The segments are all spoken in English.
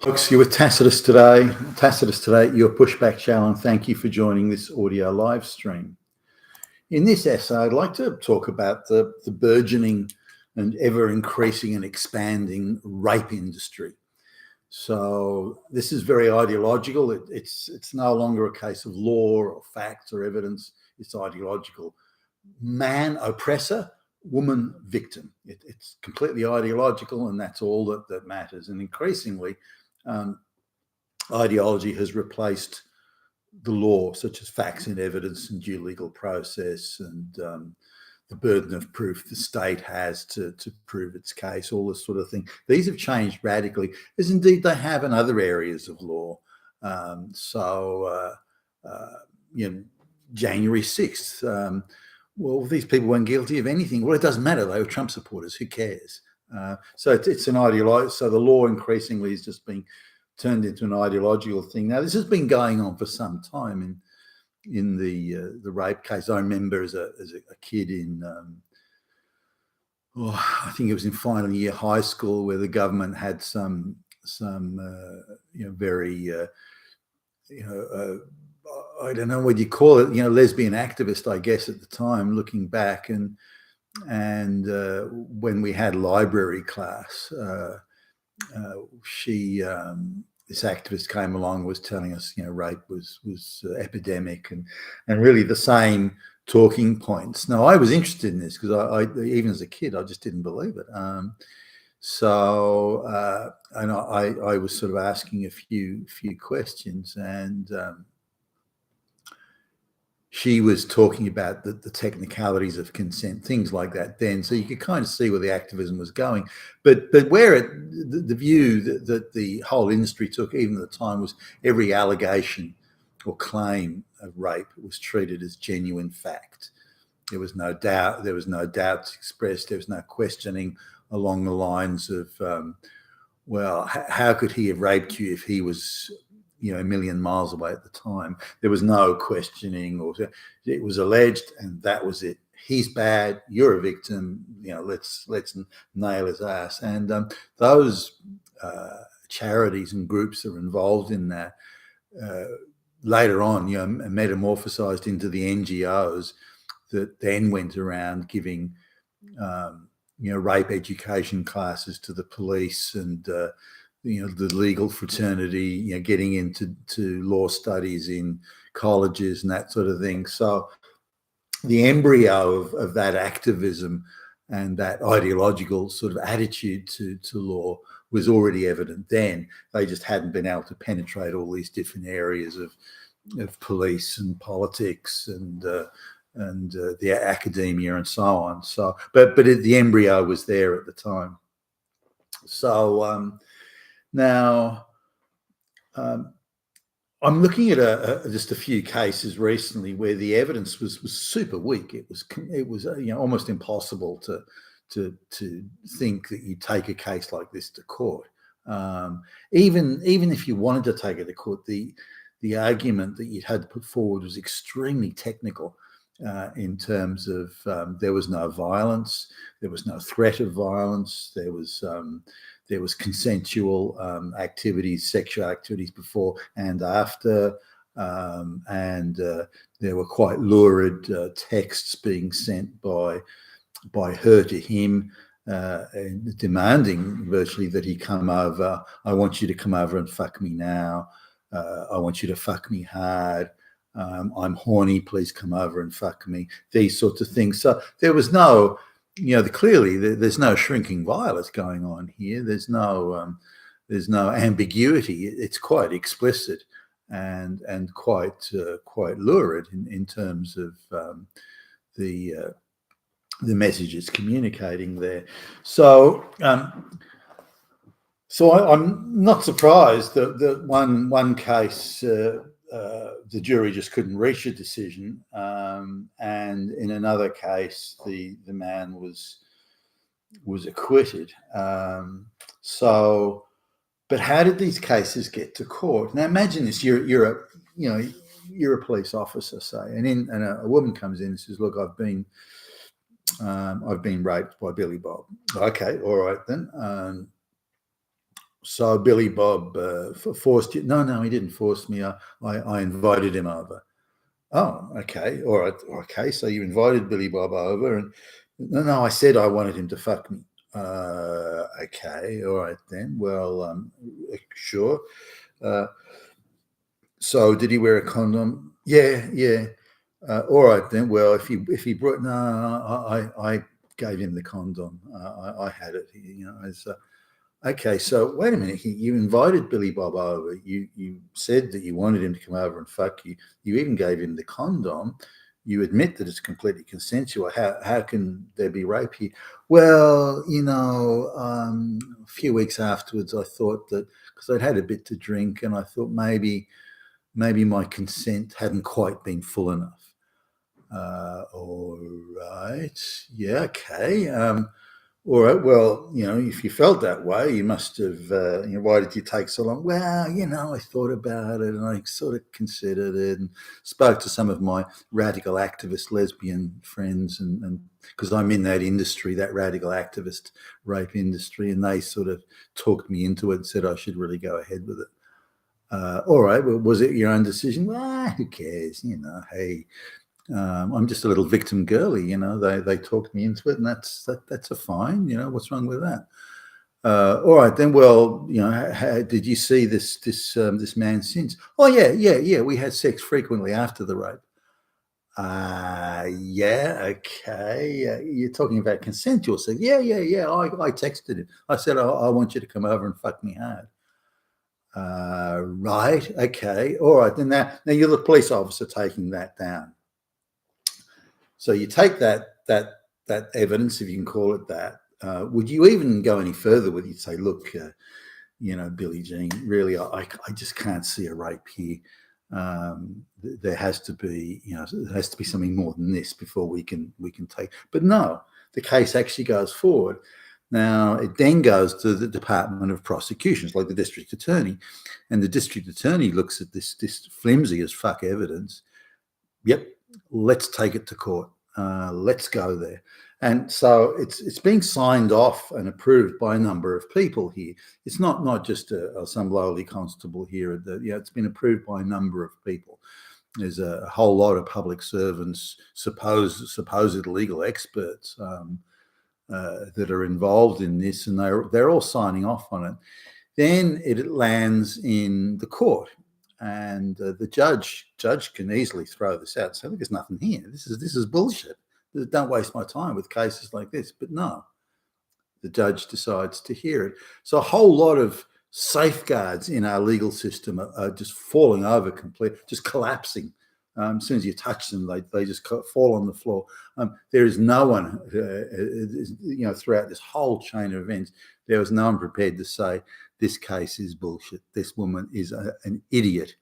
Folks, you're with Tacitus today. Tacitus today, your pushback channel, and thank you for joining this audio live stream. In this essay, I'd like to talk about the burgeoning and ever increasing and expanding rape industry. So this is very ideological. It's no longer a case of law or facts or evidence. It's ideological. Man oppressor, woman victim. It's completely ideological, and that's all that matters. And increasingly, ideology has replaced the law, such as facts and evidence and due legal process and the burden of proof the state has to prove its case, all this sort of thing. These have changed radically, as indeed they have in other areas of law. January 6th, well, these people weren't guilty of anything. Well, it doesn't matter. They were Trump supporters. Who cares? So it's an ideology. So the law increasingly is just being turned into an ideological thing. Now, this has been going on for some time in the rape case. I remember as a kid in, I think it was in final year high school, where the government had some very, I don't know what you call it, lesbian activist, I guess, at the time, looking back. And when we had library class, this activist came along and was telling us, rape was epidemic and really the same talking points. Now, I was interested in this because I even as a kid, I just didn't believe it. And I was sort of asking a few questions, and she was talking about the technicalities of consent, things like that then. So you could kind of see where the activism was going. But where the view that the whole industry took, even at the time, was every allegation or claim of rape was treated as genuine fact. There was no doubt. There was no doubts expressed. There was no questioning along the lines of, well, how could he have raped you if he was a million miles away at the time? There was no questioning, or it was alleged, and that was it. He's bad. You're a victim. Let's nail his ass. And those charities and groups that are involved in that later on, metamorphosized into the NGOs that then went around giving rape education classes to the police and the legal fraternity, getting into law studies in colleges and that sort of thing. So the embryo of that activism and that ideological sort of attitude to law was already evident then. They just hadn't been able to penetrate all these different areas of police and politics and the academia and so on. So, but the embryo was there at the time. So now, I'm looking at just a few cases recently where the evidence was super weak. It was almost impossible to think that you take a case like this to court. Even if you wanted to take it to court, the argument that you'd had to put forward was extremely technical. In terms of there was no violence, there was no threat of violence, there was consensual activities, sexual activities before and after, and there were quite lurid texts being sent by her to him, demanding virtually that he come over. I want you to come over and fuck me now. I want you to fuck me hard. I'm horny, please come over and fuck me. These sorts of things. So there was no, clearly there's no shrinking violet going on here. There's no ambiguity. It's quite explicit and quite lurid in terms of the message it's communicating there. So I'm not surprised that one case. The jury just couldn't reach a decision, and in another case, the man was acquitted. But how did these cases get to court? Now, imagine this: you're a police officer, say, and a woman comes in and says, "Look, I've been raped by Billy Bob." Okay, all right then. So Billy Bob forced you? No, he didn't force me. I invited him over. Oh, okay, all right, okay. So you invited Billy Bob over, and no, I said I wanted him to fuck me. Okay, all right then. Well, sure. Uh, so did he wear a condom? Yeah, yeah. All right then. Well, if he brought I gave him the condom. I had it. As Okay, so wait a minute. You invited Billy Bob over. You said that you wanted him to come over and fuck you. You even gave him the condom. You admit that it's completely consensual. How can there be rape here? Well, a few weeks afterwards, I thought that because I'd had a bit to drink, and I thought maybe my consent hadn't quite been full enough. All right, yeah, okay. All right. Well, if you felt that way, you must have. Why did you take so long? Well, I thought about it and I sort of considered it and spoke to some of my radical activist lesbian friends, and because I'm in that industry, that radical activist rape industry, and they sort of talked me into it and said I should really go ahead with it. All right. Well, was it your own decision? Well, who cares? Hey, I'm just a little victim girly, They talked me into it, and that's a fine. What's wrong with that? All right then. Well, did you see this man since? Oh yeah. We had sex frequently after the rape. Yeah, okay. You're talking about consensual sex. Yeah. I texted him. I said, I want you to come over and fuck me hard. Right. Okay. All right. Then now you're the police officer taking that down. So you take that evidence, if you can call it that. Would you even go any further with it? Say, look, Billie Jean, really, I just can't see a rape here. There has to be, there has to be something more than this before we can take. But no, the case actually goes forward. Now it then goes to the Department of Prosecutions, like the district attorney, and the district attorney looks at this flimsy as fuck evidence. Yep, let's take it to court. Let's go there. And so it's being signed off and approved by a number of people here. It's not just some lowly constable here. It's been approved by a number of people. There's a whole lot of public servants, supposed legal experts that are involved in this, and they're all signing off on it. Then it lands in the court, and the judge can easily throw this out and say, look, there's nothing here. This is bullshit. Don't waste my time with cases like this. But no, the judge decides to hear it. So a whole lot of safeguards in our legal system are just falling over completely, just collapsing. As soon as you touch them, they just fall on the floor. There is no one, throughout this whole chain of events, there was no one prepared to say this case is bullshit. This woman is an idiot.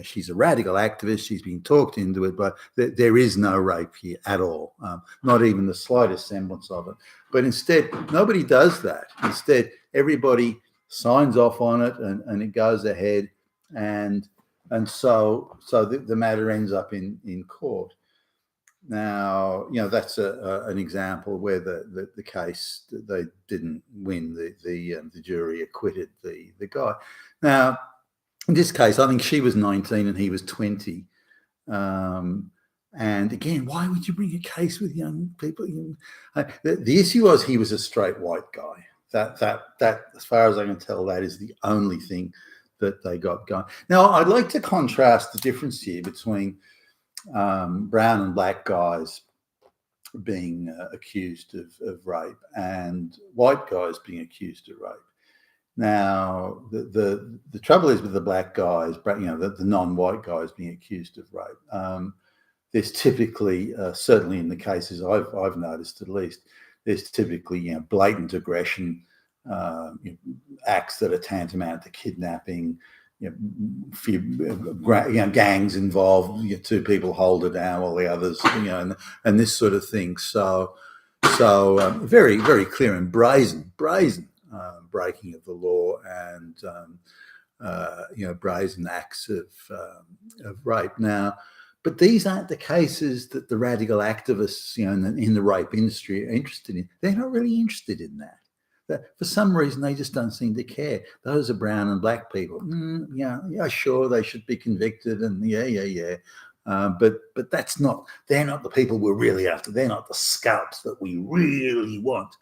She's a radical activist. She's been talked into it, but there is no rape here at all, not even the slightest semblance of it. But instead, nobody does that. Instead, everybody signs off on it, and it goes ahead, and so the matter ends up in court. Now, that's an example where the case, they didn't win. The jury acquitted the guy. Now, in this case, I think she was 19 and he was 20. And again, why would you bring a case with young people? The issue was he was a straight white guy. That, as far as I can tell, that is the only thing that they got going. Now, I'd like to contrast the difference here between brown and black guys being accused of rape and white guys being accused of rape. Now, the trouble is with the black guys, the non-white guys being accused of rape. There's typically, certainly in the cases I've noticed at least, there's typically blatant aggression, acts that are tantamount to kidnapping, gangs involved. Two people hold it down while the others, and this sort of thing. So very, very clear and brazen breaking of the law, and brazen acts of rape. Now, but these aren't the cases that the radical activists, in the rape industry are interested in. They're not really interested in that. For some reason, they just don't seem to care. Those are brown and black people. Yeah, sure, they should be convicted, and yeah. But that's not. They're not the people we're really after. They're not the scalps that we really want.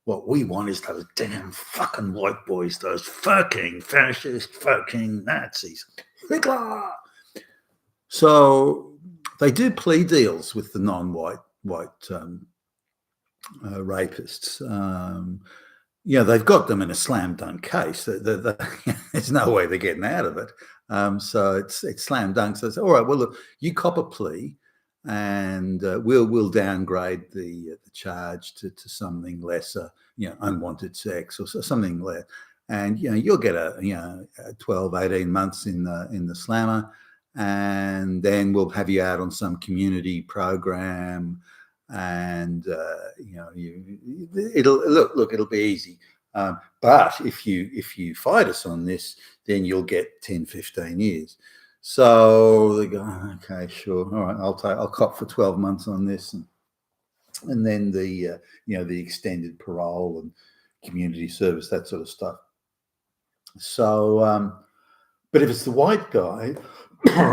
What we want is those damn fucking white boys, those fucking fascist fucking Nazis. Hitler! So they do plea deals with the non-white rapists. They've got them in a slam dunk case. There's no way they're getting out of it. So it's slam dunk. So it's all right. Well, look, you cop a plea, and we'll downgrade the charge to something lesser, unwanted sex or something less, and you'll get a 12, 18 months in the slammer, and then we'll have you out on some community program, and it'll be easy. But if you fight us on this, then you'll get 10, 15 years. So they go, okay, sure, all right, I'll cop for 12 months on this, and then the extended parole and community service, that sort of stuff. So, but if it's the white guy,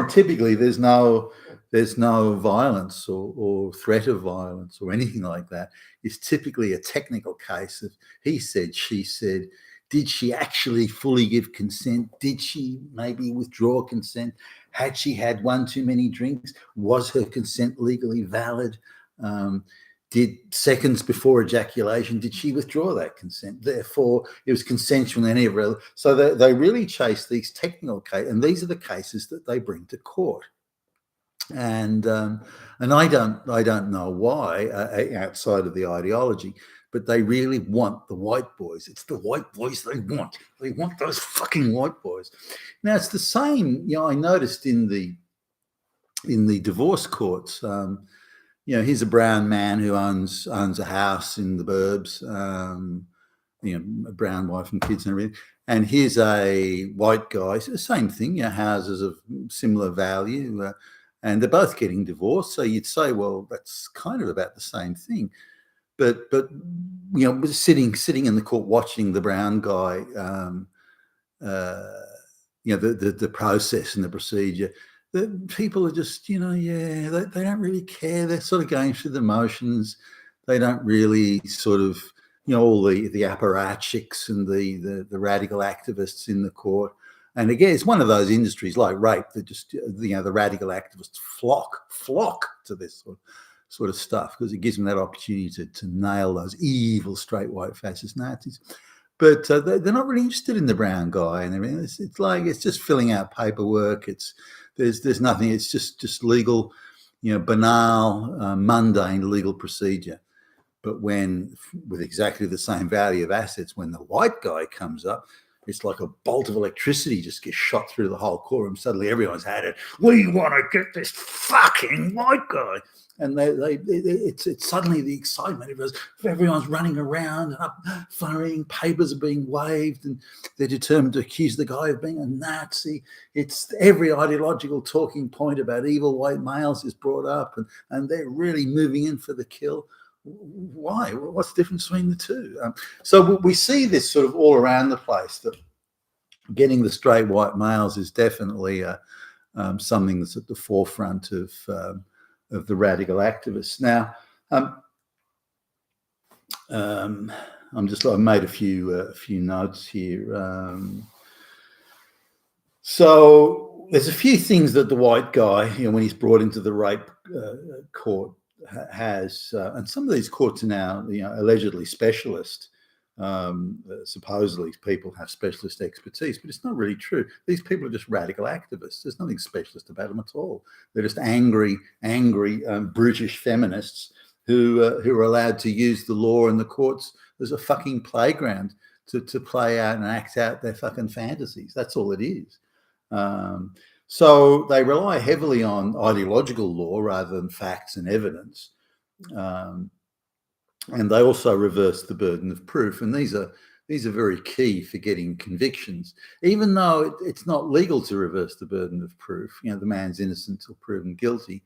typically there's no violence or threat of violence or anything like that. It's typically a technical case of he said, she said. Did she actually fully give consent? Did she maybe withdraw consent? Had she had one too many drinks? Was her consent legally valid? Did seconds before ejaculation, did she withdraw that consent? Therefore, it was consensual in any of. So they really chase these technical cases, and these are the cases that they bring to court. And I don't know why, outside of the ideology, but they really want the white boys. It's the white boys they want. They want those fucking white boys. Now it's the same. I noticed in the divorce courts. Here's a brown man who owns a house in the burbs. A brown wife and kids and everything. And here's a white guy. It's the same thing. Houses of similar value. And they're both getting divorced. So you'd say, well, that's kind of about the same thing. But sitting in the court watching the brown guy, the process and the procedure, the people are just, they don't really care. They're sort of going through the motions. They don't really sort of, all the apparatchiks and the radical activists in the court. And again, it's one of those industries like rape that just, the radical activists flock to this sort of stuff because it gives them that opportunity to nail those evil straight white fascist Nazis. But they're not really interested in the brown guy and everything. It's like it's just filling out paperwork. There's nothing. It's just legal, banal, mundane legal procedure. But with exactly the same value of assets, when the white guy comes up, it's like a bolt of electricity just gets shot through the whole courtroom. Suddenly everyone's had it. We want to get this fucking white guy. And it's suddenly the excitement. Everyone's running around and up, flurrying, papers are being waved, and they're determined to accuse the guy of being a Nazi. It's every ideological talking point about evil white males is brought up, and they're really moving in for the kill. Why? What's the difference between the two? So we see this sort of all around the place, that getting the straight white males is definitely something that's at the forefront of the radical activists. Now, I've made a few notes here. So there's a few things that the white guy, when he's brought into the rape court, has, and some of these courts are now, allegedly specialist. Supposedly people have specialist expertise, but it's not really true. These people are just radical activists. There's nothing specialist about them at all. They're just angry, brutish feminists who are allowed to use the law and the courts as a fucking playground to play out and act out their fucking fantasies. That's all it is. So they rely heavily on ideological law rather than facts and evidence. And they also reverse the burden of proof. And these are very key for getting convictions, even though it's not legal to reverse the burden of proof. The man's innocent till proven guilty.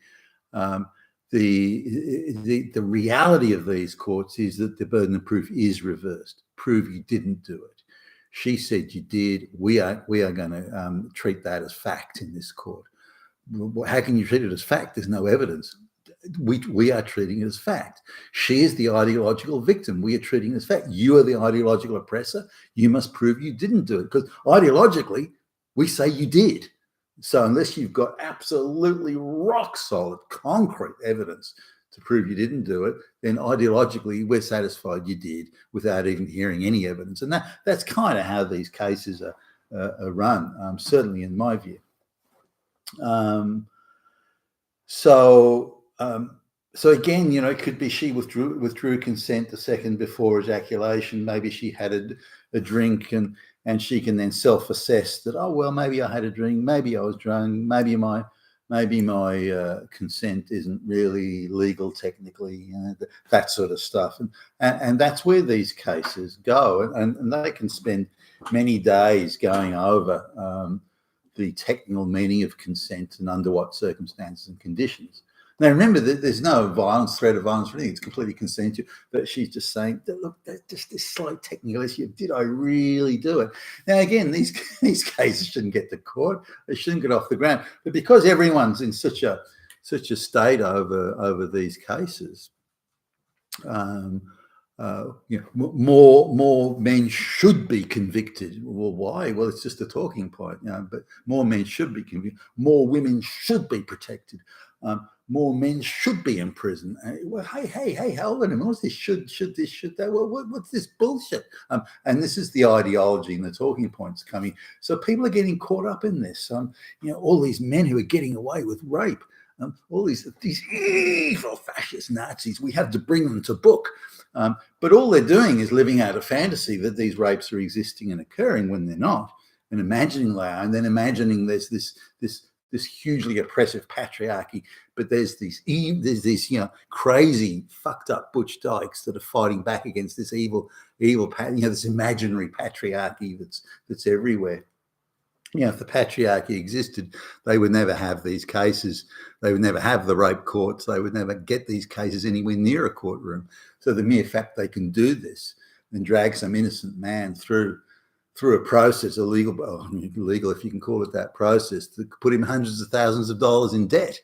the reality of these courts is that the burden of proof is reversed. Prove you didn't do it. She said you did. We are going to treat that as fact in this court. How can you treat it as fact? There's no evidence. We are treating it as fact. She is the ideological victim. We are treating it as fact. You are the ideological oppressor. You must prove you didn't do it, because ideologically we say you did. So unless you've got absolutely rock solid, concrete evidence to prove you didn't do it, then ideologically we're satisfied you did without even hearing any evidence. And that's kind of how these cases are run, certainly in my view. So again, it could be she withdrew consent the second before ejaculation. Maybe she had a drink and she can then self-assess that, oh, well, maybe I had a drink, maybe I was drunk, maybe my consent isn't really legal technically, that sort of stuff. And that's where these cases go. And they can spend many days going over the technical meaning of consent and under what circumstances and conditions. Now, remember that there's no threat of violence or anything. It's completely consensual. But she's just saying, look, there's just this slight technical issue. Did I really do it? Now, again, these cases shouldn't get to court. They shouldn't get off the ground. But because everyone's in such a state over these cases, more men should be convicted. Well, why? Well, it's just a talking point, but more men should be convicted. More women should be protected. More men should be in prison. Well, hey, hold on a minute. What's this? Should this, should that? Well, what's this bullshit? And this is the ideology and the talking points coming. So people are getting caught up in this. All these men who are getting away with rape, all these evil fascist Nazis, we have to bring them to book. But all they're doing is living out a fantasy that these rapes are existing and occurring when they're not, and imagining they are, and then imagining there's this hugely oppressive patriarchy, but there's these crazy fucked up butch dykes that are fighting back against this evil this imaginary patriarchy that's everywhere. If the patriarchy existed, they would never have these cases. They would never have the rape courts. They would never get these cases anywhere near a courtroom. So the mere fact they can do this and drag some innocent man through a process, illegal if you can call it that process, to put him hundreds of thousands of dollars in debt,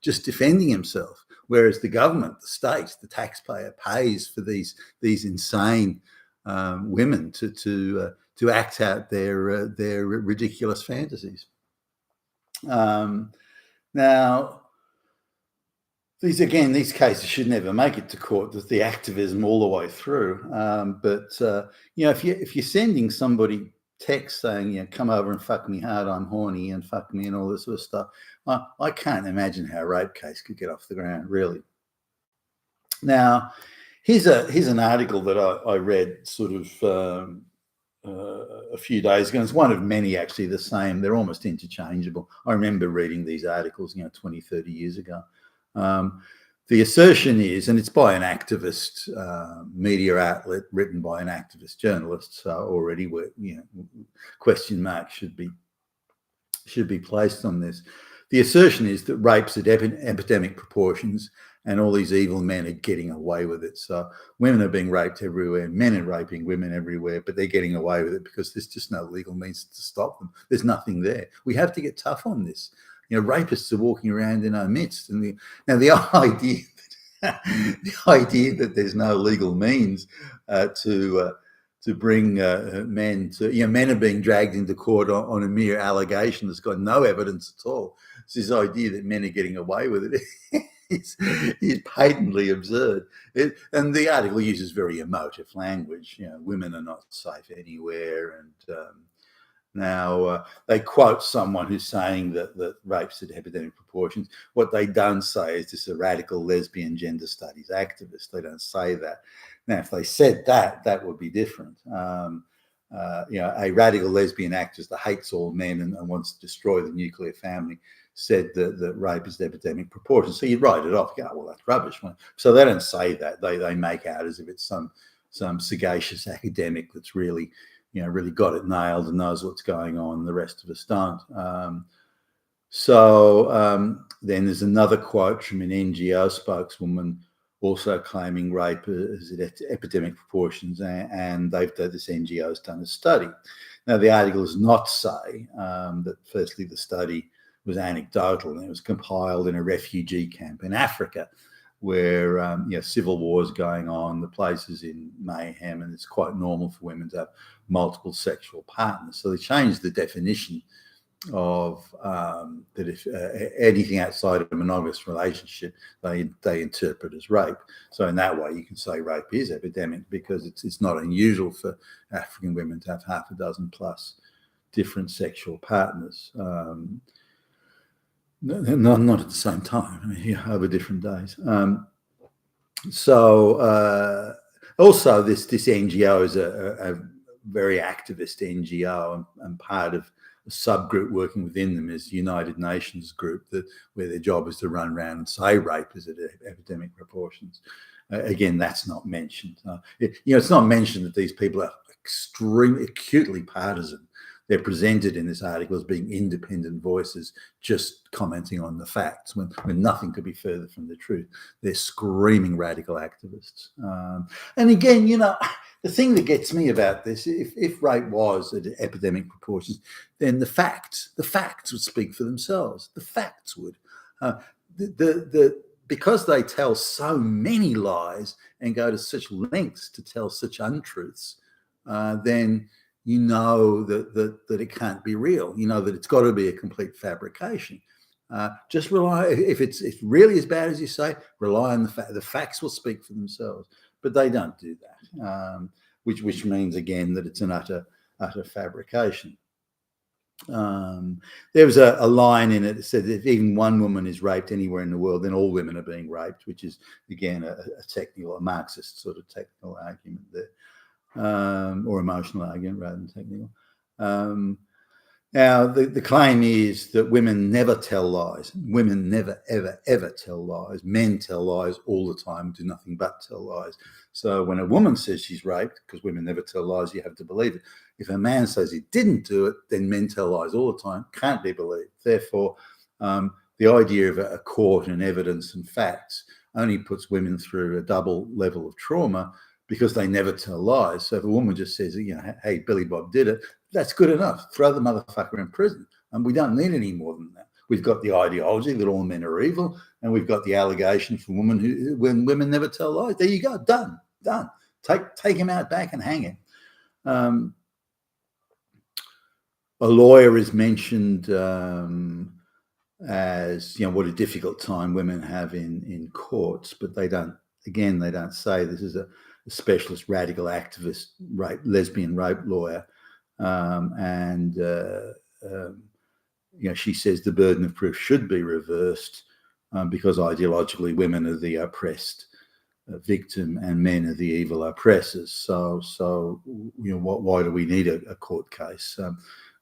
just defending himself. Whereas the government, the state, the taxpayer pays for these insane women to act out their ridiculous fantasies. Now, these cases should never make it to court. There's the activism all the way through. If you're sending somebody text saying, come over and fuck me hard, I'm horny, and fuck me and all this sort of stuff, I can't imagine how a rape case could get off the ground, really. Now, here's an article that I read sort of a few days ago. It's one of many, actually, the same. They're almost interchangeable. I remember reading these articles 20, 30 years ago. The assertion is, and it's by an activist media outlet written by an activist journalist, so already question marks should be placed on this. The assertion is that rape's at epidemic proportions and all these evil men are getting away with it. So women are being raped everywhere, men are raping women everywhere, but they're getting away with it because there's just no legal means to stop them. There's nothing there. We have to get tough on this. Rapists are walking around in our midst. And the idea that there's no legal means to bring men to, men are being dragged into court on a mere allegation that's got no evidence at all. It's this idea that men are getting away with it. It's patently absurd. And the article uses very emotive language. Women are not safe anywhere. And now they quote someone who's saying that rape's at epidemic proportions. What they don't say is this a radical lesbian gender studies activist. They don't say that. Now, if they said that, that would be different. A radical lesbian activist that hates all men and wants to destroy the nuclear family said that rape is epidemic proportions. So you write it off. You go, well, that's rubbish. So they don't say that. They make out as if it's some sagacious academic that's really got it nailed and knows what's going on. The rest of us don't. So then there's another quote from an NGO spokeswoman also claiming rape is at epidemic proportions, and this NGO's done a study. Now, the article does not say that, firstly, the study was anecdotal and it was compiled in a refugee camp in Africa where civil wars going on, the place is in mayhem, and it's quite normal for women to have multiple sexual partners. So they changed the definition of that if anything outside of a monogamous relationship, they interpret as rape. So in that way, you can say rape is epidemic because it's not unusual for African women to have half a dozen plus different sexual partners. Not at the same time, I mean, over different days. Also, this NGO is a very activist NGO, and part of a subgroup working within them is the United Nations group where their job is to run around and say rape is at epidemic proportions. Again, that's not mentioned. It's not mentioned that these people are extremely acutely partisan. They're presented in this article as being independent voices, just commenting on the facts when nothing could be further from the truth. They're screaming radical activists. And again, the thing that gets me about this, if rape was at epidemic proportions, then the facts would speak for themselves. The facts would. Because they tell so many lies and go to such lengths to tell such untruths, then you know that it can't be real. You know that it's got to be a complete fabrication. Just rely, if it's really as bad as you say, rely on the facts will speak for themselves. But they don't do that, which means again that it's an utter fabrication. There was a line in it that said if even one woman is raped anywhere in the world, then all women are being raped, which is again a Marxist sort of technical argument there. Or emotional argument rather than technical. Now, the claim is that women never tell lies. Women never, ever, ever tell lies. Men tell lies all the time, do nothing but tell lies. So when a woman says she's raped, because women never tell lies, you have to believe it. If a man says he didn't do it, then men tell lies all the time, can't be believed. Therefore, the idea of a court and evidence and facts only puts women through a double level of trauma, because they never tell lies. So if a woman just says, hey, Billy Bob did it, that's good enough. Throw the motherfucker in prison. And we don't need any more than that. We've got the ideology that all men are evil, and we've got the allegation from women when women never tell lies. There you go, done. Take him out back and hang him. A lawyer is mentioned as what a difficult time women have in courts, but they don't say this is a specialist radical activist lesbian rape lawyer, and she says the burden of proof should be reversed because ideologically women are the oppressed victim and men are the evil oppressors. So why do we need a court case?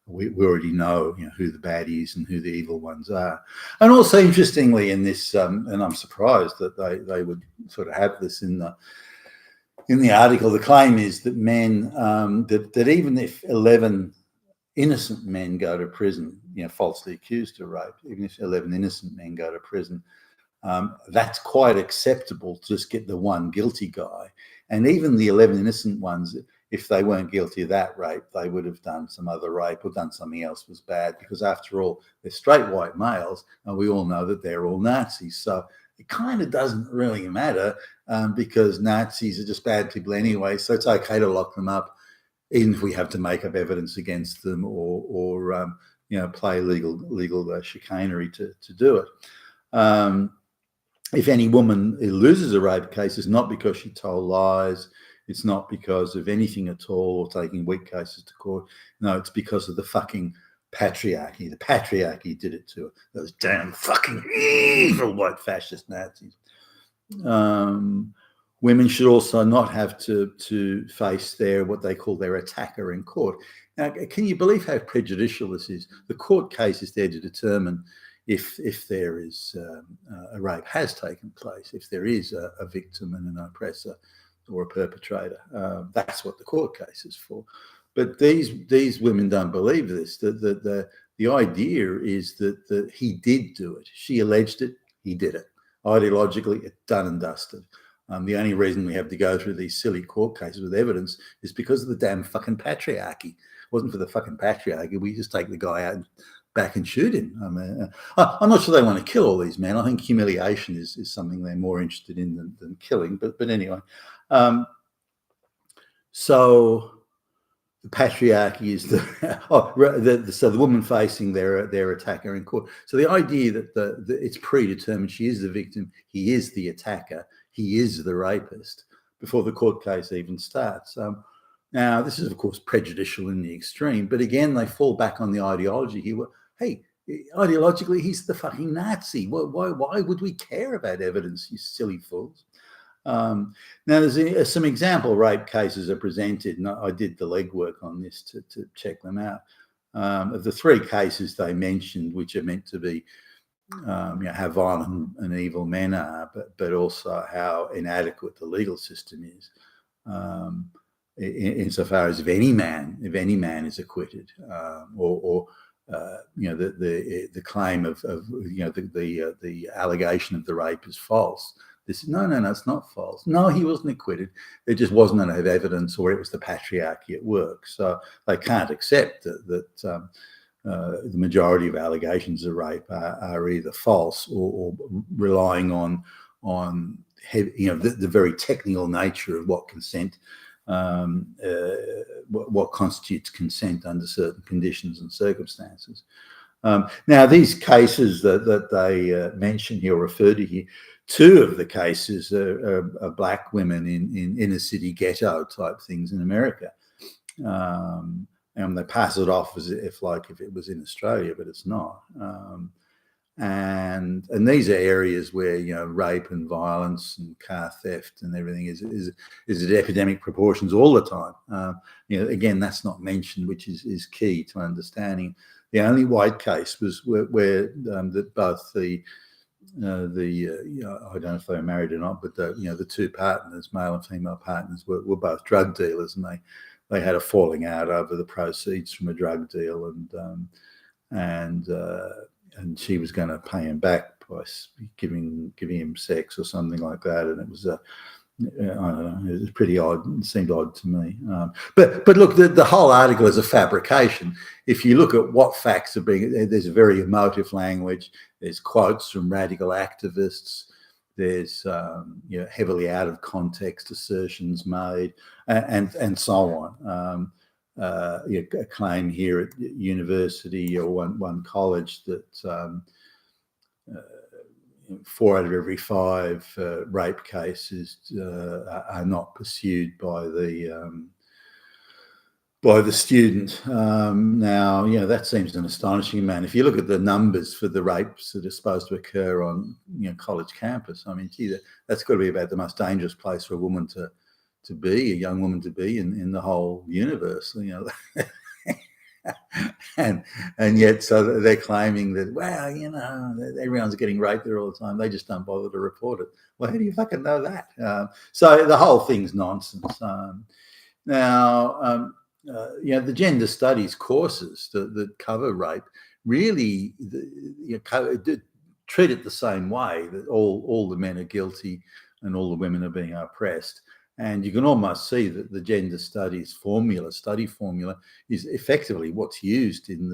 We already know who the baddies and who the evil ones are. And also interestingly in this, and I'm surprised that they would sort of have this in the article, the claim is that men, that even if 11 innocent men go to prison, falsely accused of rape, even if 11 innocent men go to prison, that's quite acceptable to just get the one guilty guy. And even the 11 innocent ones, if they weren't guilty of that rape, they would have done some other rape or done something else was bad, because after all, they're straight white males, and we all know that they're all Nazis. So it kind of doesn't really matter because Nazis are just bad people anyway. So it's okay to lock them up, even if we have to make up evidence against them or play legal chicanery to do it. If any woman loses a rape case, it's not because she told lies. It's not because of anything at all or taking weak cases to court. No, it's because of the fucking patriarchy. The patriarchy did it to her. Those damn fucking evil white fascist Nazis. Women should also not have to face what they call their attacker in court. Now, can you believe how prejudicial this is? The court case is there to determine if there is a rape has taken place, if there is a victim and an oppressor or a perpetrator. That's what the court case is for. But these women don't believe this. The the idea is that he did do it. She alleged it, he did it. Ideologically, it's done and dusted. The only reason we have to go through these silly court cases with evidence is because of the damn fucking patriarchy. It wasn't for the fucking patriarchy. We just take the guy out back and shoot him. I mean, I'm not sure they want to kill all these men. I think humiliation is something they're more interested in than killing. But anyway, so the patriarchy is so the woman facing their attacker in court. So the idea that it's predetermined, she is the victim, he is the attacker, he is the rapist before the court case even starts. Now, this is, of course, prejudicial in the extreme, but again, they fall back on the ideology here. Well, hey, ideologically, he's the fucking Nazi. Why would we care about evidence, you silly fools? Now, there's some example rape cases are presented, and I did the legwork on this to check them out. Of the 3 cases they mentioned, which are meant to be how violent and evil men are, but also how inadequate the legal system is, insofar as if any man is acquitted, or the claim of the allegation of the rape is false. This no, it's not false. No, he wasn't acquitted. There just wasn't enough evidence, or it was the patriarchy at work. So they can't accept that the majority of allegations of rape are either false or relying on the very technical nature of what consent, what constitutes consent under certain conditions and circumstances. Now, these cases that they mention here or refer to here, 2 of the cases are black women in inner city ghetto type things in America. And they pass it off as if it was in Australia, but it's not. And these are areas where rape and violence and car theft and everything is at epidemic proportions all the time. Again, that's not mentioned, which is key to understanding. The only white case was where that both I don't know if they were married or not, but the 2 partners, male and female partners, were both drug dealers, and they had a falling out over the proceeds from a drug deal, and she was going to pay him back by giving him sex or something like that, and it was I don't know, it was pretty odd. It seemed odd to me. But look, the whole article is a fabrication. If you look at what facts are being, there's a very emotive language. There's quotes from radical activists. There's heavily out of context assertions made, and so on. A claim here at university or one college that 4 out of every 5 rape cases are not pursued by the student. Now, that seems an astonishing amount. If you look at the numbers for the rapes that are supposed to occur on college campus, I mean, gee, that's got to be about the most dangerous place for a woman to be, a young woman to be in the whole universe. And yet, so they're claiming that, well, everyone's getting raped there all the time. They just don't bother to report it. Well, how do you fucking know that? So the whole thing's nonsense. Now, the gender studies courses that cover rape really treat it the same way, that all the men are guilty and all the women are being oppressed. And you can almost see that the gender studies study formula is effectively what's used in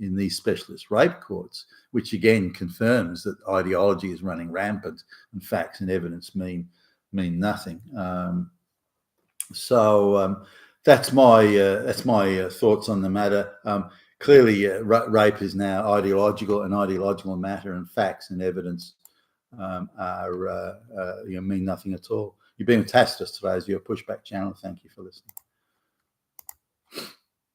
these specialist rape courts, which again confirms that ideology is running rampant and facts and evidence mean nothing. So that's my thoughts on the matter. Clearly, rape is now ideological, and ideological matter and facts and evidence mean nothing at all. You've been with Tacitus today as your pushback channel. Thank you for listening.